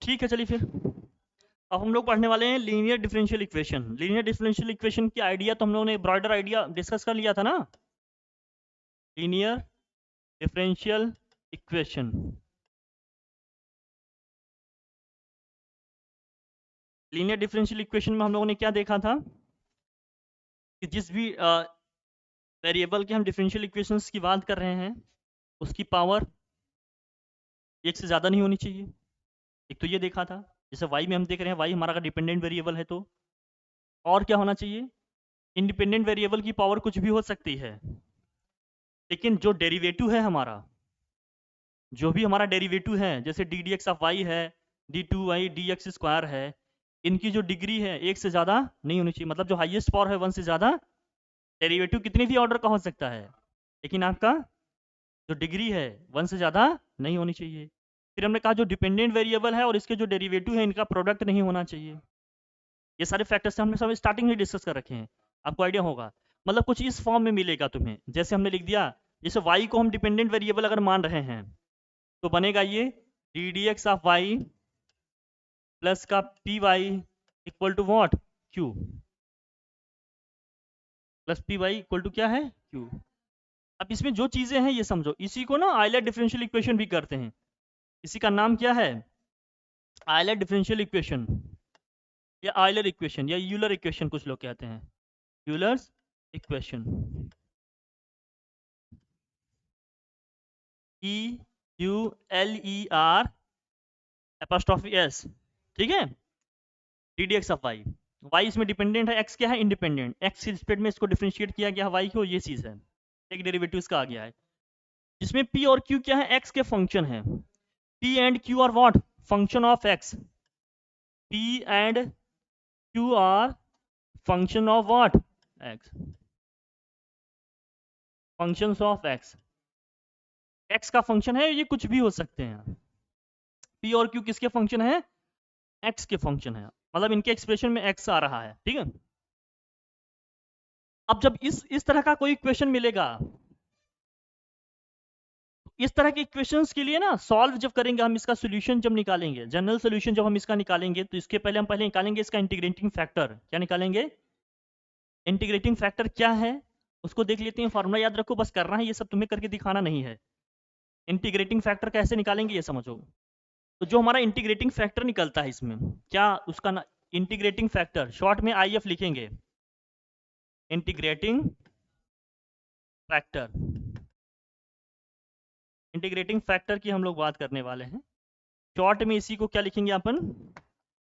ठीक है, चलिए फिर अब हम लोग पढ़ने वाले हैं linear differential equation. Linear differential equation की आइडिया तो हम लोगों ने ब्रॉडर आइडिया डिस्कस कर लिया था ना। Linear differential equation, linear differential equation में हम लोगों ने क्या देखा था कि जिस भी वेरिएबल के हम डिफरेंशियल इक्वेशंस की बात कर रहे हैं उसकी पावर एक से ज़्यादा नहीं होनी चाहिए। एक तो ये देखा था, जैसे y में हम देख रहे हैं y हमारा अगर डिपेंडेंट वेरिएबल है तो, और क्या होना चाहिए, इंडिपेंडेंट वेरिएबल की पावर कुछ भी हो सकती है, लेकिन जो डेरिवेटिव है हमारा, जो भी हमारा डेरिवेटिव है, जैसे D D X of Y है, D two Y D X square है, इनकी जो डिग्री है एक से ज़्यादा नहीं होनी चाहिए। मतलब जो हाईएस्ट पावर है 1 से ज़्यादा, डेरिवेटिव कितने भी ऑर्डर का हो सकता है, लेकिन आपका जो डिग्री है 1 से ज़्यादा नहीं होनी चाहिए। फिर हमने कहा जो डिपेंडेंट वेरिएबल है और इसके जो डेरिवेटिव है इनका प्रोडक्ट नहीं होना चाहिए। ये सारे फैक्टर्स हमने सब स्टार्टिंग में डिस्कस कर रखे हैं, आपको आइडिया होगा। मतलब कुछ इस फॉर्म में मिलेगा तुम्हें, जैसे हमने लिख दिया, जैसे y को हम डिपेंडेंट वेरिएबल अगर मान रहे हैं तो बनेगा ये D D X of Y plus का P Y equal to what, Q, plus P Y equal to क्या है, क्यू। अब इसमें जो चीजें हैं ये समझो, इसी को ना आयलर डिफरेंशियल इक्वेशन भी करते हैं। इसी का नाम क्या है, आयलर डिफरेंशियल इक्वेशन या आयलर इक्वेशन या यूलर इक्वेशन कुछ लोग कहते हैं, Euler's equation, E U L E R apostrophe S, ठीक है। D D X of Y, Y इसमें डिपेंडेंट है, एक्स क्या है, इंडिपेंडेंट। एक्स के रिस्पेक्ट में इसको डिफरेंशिएट किया गया वाई को, ये चीज है, एक डेरिवेटिव इसका आ गया है। जिसमें पी और क्यू क्या है, एक्स के फंक्शन है। P and Q R what, function of x. P and Q R function of what, x, functions of x. X का फंक्शन है, ये कुछ भी हो सकते हैं। पी और क्यू किसके फंक्शन है, एक्स के फंक्शन है, मतलब इनके एक्सप्रेशन में एक्स आ रहा है, ठीक है। अब जब इस तरह का कोई इक्वेशन मिलेगा, इस तरह के इक्वेशंस के लिए ना सॉल्व जब करेंगे हम, इसका सॉल्यूशन जब निकालेंगे, जनरल सॉल्यूशन जब हम इसका निकालेंगे, तो इसके पहले हम निकालेंगे इसका इंटीग्रेटिंग फैक्टर। क्या निकालेंगे, इंटीग्रेटिंग फैक्टर क्या है उसको देख लेते हैं। फॉर्मूला याद रखो, बस करना है, ये सब तुम्हें करके दिखाना नहीं है। इंटीग्रेटिंग फैक्टर कैसे निकालेंगे ये समझो। तो जो हमारा इंटीग्रेटिंग फैक्टर निकलता है इसमें, क्या उसका ना, इंटीग्रेटिंग फैक्टर शॉर्ट में आई एफ लिखेंगे, इंटीग्रेटिंग फैक्टर। इंटीग्रेटिंग फैक्टर की हम लोग बात करने वाले हैं, शॉर्ट में इसी को क्या लिखेंगे अपन,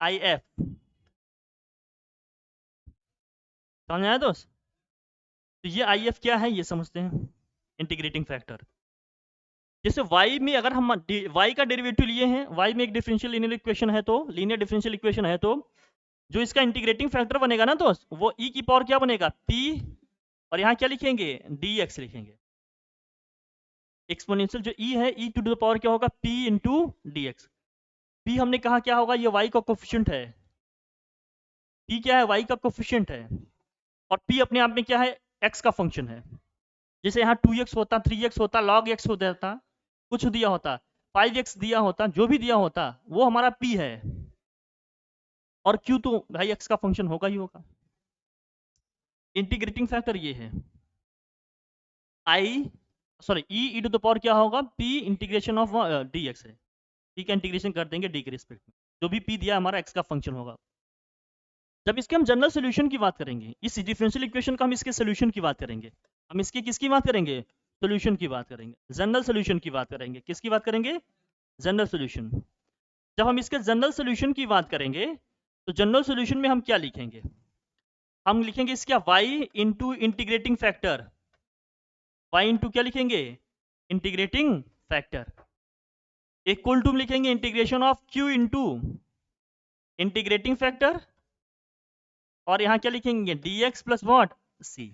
आई एफ। समझ आया दोस्त। तो ये आई एफ क्या है ये समझते हैं, इंटीग्रेटिंग फैक्टर। जैसे y में अगर हम y का डेरिवेटिव लिए हैं, y में एक डिफरेंशियल लीनियर इक्वेशन है, तो लीनियर डिफरेंशियल इक्वेशन है, तो जो इसका इंटीग्रेटिंग फैक्टर बनेगा ना दोस्त, वो e की पावर क्या बनेगा, p, और यहाँ क्या लिखेंगे, dx लिखेंगे। एक्सपोनेंशियल जो e है, e टू द पावर क्या होगा, p into D x. p हमने कहा क्या होगा, ये y का कोफिशिएंट है। p क्या है, y का कोफिशिएंट है, और p अपने आप में क्या है, x का फंक्शन है। जैसे यहाँ 2x होता, 3x होता, log x हो जाता, कुछ दिया होता, 5x दिया होता, जो भी दिया होता वो हमारा p है, और q तो भाई x का फंक्शन होगा ही होगा। इंटीग्रेटिंग फैक्टर ये है, e टू द पावर क्या होगा, p इंटीग्रेशन ऑफ dx है। p का इंटीग्रेशन कर देंगे d के रिस्पेक्ट में, जो भी p दिया हमारा x का फंक्शन होगा। जब इसके हम जनरल सोल्यूशन की बात करेंगे, इस डिफरेंशियल इक्वेशन का हम इसके सोल्यूशन की बात करेंगे, हम इसके किसकी बात करेंगे, सोल्यूशन की बात करेंगे, जनरल सोल्यूशन की बात करेंगे। किसकी बात करेंगे, जनरल सोल्यूशन। जब हम इसके जनरल सोल्यूशन की बात करेंगे, तो जनरल सोल्यूशन में हम क्या लिखेंगे, हम लिखेंगे इसका y into integrating factor, y into क्या लिखेंगे, इंटीग्रेटिंग फैक्टर, इक्वल टू लिखेंगे integration of q into integrating factor, और यहां क्या लिखेंगे, dx plus what, c।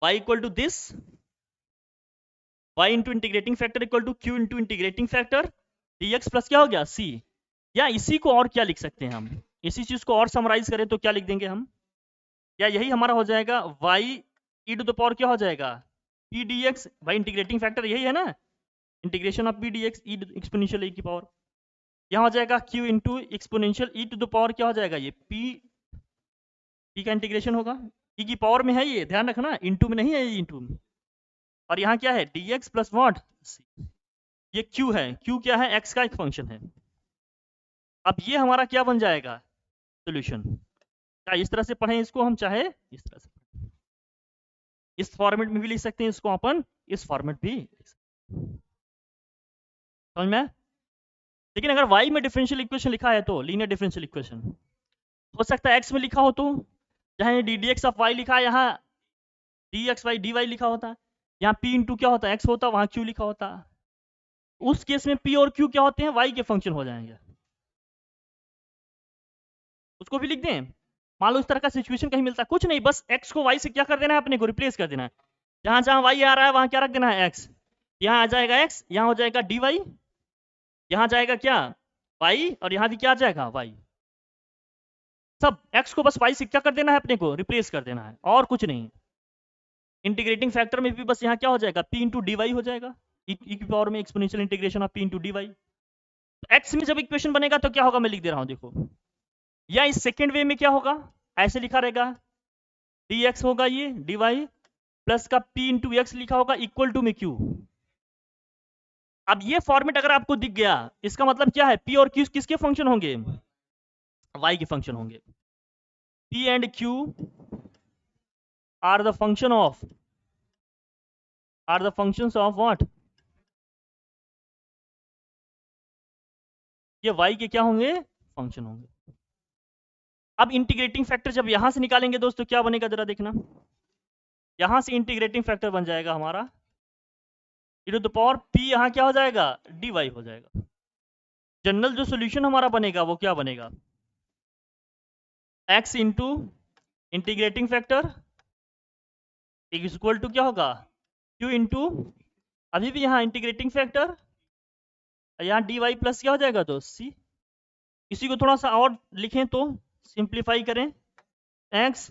y equal to this, y into integrating factor equal to q into integrating factor, dx plus क्या हो गया, c। या इसी को और क्या लिख सकते हैं हम, इसी चीज को और समराइज करें तो क्या लिख देंगे हम, या यही हमारा हो जाएगा y e to the power क्या हो जाएगा, p dx, भाई इंटीग्रेटिंग फैक्टर यही है ना, integration of p dx e exponential e की पावर। यहाँ हो जाएगा q into exponential e to the power क्या हो जाएगा, ये p का इंटीग्रेशन होगा, e की पावर में है, ये ध्यान रखना, इंटू में नहीं है ये, इंटू में। और यहाँ क्या है, dx प्लस व्हाट, ये q है, q क्या है, x का एक फंक्शन है। अब ये हमारा क्या बन जाएगा, सोल्यूशन। क्या इस तरह से पढ़ें इसको हम, चाहे इस तरह से पढ़ें, इस फॉर्मेट में भी लिख सकते हैं इसको अपन, इस फॉर्मेट भी लिख सकते हैं, समझ में। लेकिन अगर y में डिफरेंशियल इक्वेशन लिखा है तो लीनियर डिफरेंशियल इक्वेशन, हो सकता है x में लिखा हो तो, जहाँ डी dx ऑफ y लिखा है, यहाँ dxy dy लिखा होता है, यहाँ p इंटू क्या होता है, x होता है, वहाँ q लिखा होता है। उस केस में p और q क्या होते हैं, y के फंक्शन हो जाएंगे, उसको भी लिख दें। मान लो इस तरह का सिचुएशन कहीं मिलता है, कुछ नहीं, बस x को y से क्या कर देना है, अपने को रिप्लेस कर देना है। जहां जहां y आ रहा है वहां क्या रख देना है, x। यहाँ आ जाएगा x, यहाँ हो जाएगा dy, यहाँ जाएगा क्या, y, और यहाँ भी क्या आ जाएगा, y। सब x को बस y से क्या कर देना है, अपने को रिप्लेस कर देना है, और कुछ नहीं। इंटीग्रेटिंग फैक्टर में भी बस यहाँ क्या हो जाएगा, p इंटू डी हो जाएगा, e की पावर में exponential integration of p into D Y. x में जब इक्वेशन बनेगा तो क्या होगा, मैं लिख दे रहा हूँ देखो, या इस सेकेंड वे में क्या होगा, ऐसे लिखा रहेगा, dx होगा ये dy प्लस का p इंटू एक्स लिखा होगा इक्वल टू में q। अब ये फॉर्मेट अगर आपको दिख गया, इसका मतलब क्या है, p और q किसके फंक्शन होंगे, y के फंक्शन होंगे। p and q are the functions of what, ये y के क्या होंगे, फंक्शन होंगे। अब इंटीग्रेटिंग फैक्टर जब यहां से निकालेंगे दोस्तों, क्या बनेगा जरा देखना, यहां से इंटीग्रेटिंग फैक्टर बन जाएगा हमारा e to the power p, यहां क्या हो जाएगा, dy हो जाएगा। जनरल जो सोल्यूशन हमारा बनेगा वो क्या बनेगा, x into integrating factor is equal to क्या होगा, q इंटू, अभी भी यहाँ इंटीग्रेटिंग फैक्टर, यहाँ dy प्लस क्या हो जाएगा तो c। इसी को थोड़ा सा और लिखें तो सिंप्लीफाई करें, x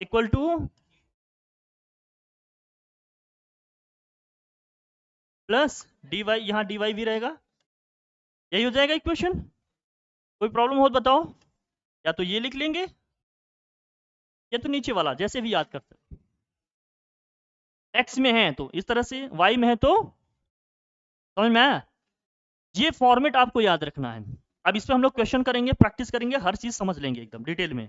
equal two plus dy, यहाँ dy भी रहेगा, यही हो जाएगा इक्वेशन। कोई प्रॉब्लम हो तो बताओ, या तो ये लिख लेंगे या तो नीचे वाला, जैसे भी याद करते हैं। x में है तो इस तरह से, y में है तो, समझ में आया। ये फॉर्मेट आपको याद रखना है। अब इस पे हम लोग क्वेश्चन करेंगे, प्रैक्टिस करेंगे, हर चीज समझ लेंगे एकदम डिटेल में।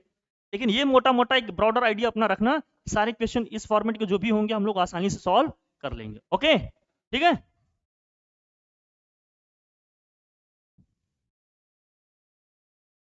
लेकिन ये मोटा मोटा एक ब्रॉडर आइडिया अपना रखना, सारे क्वेश्चन इस फॉर्मेट के जो भी होंगे हम लोग आसानी से सॉल्व कर लेंगे। ओके, ठीक है।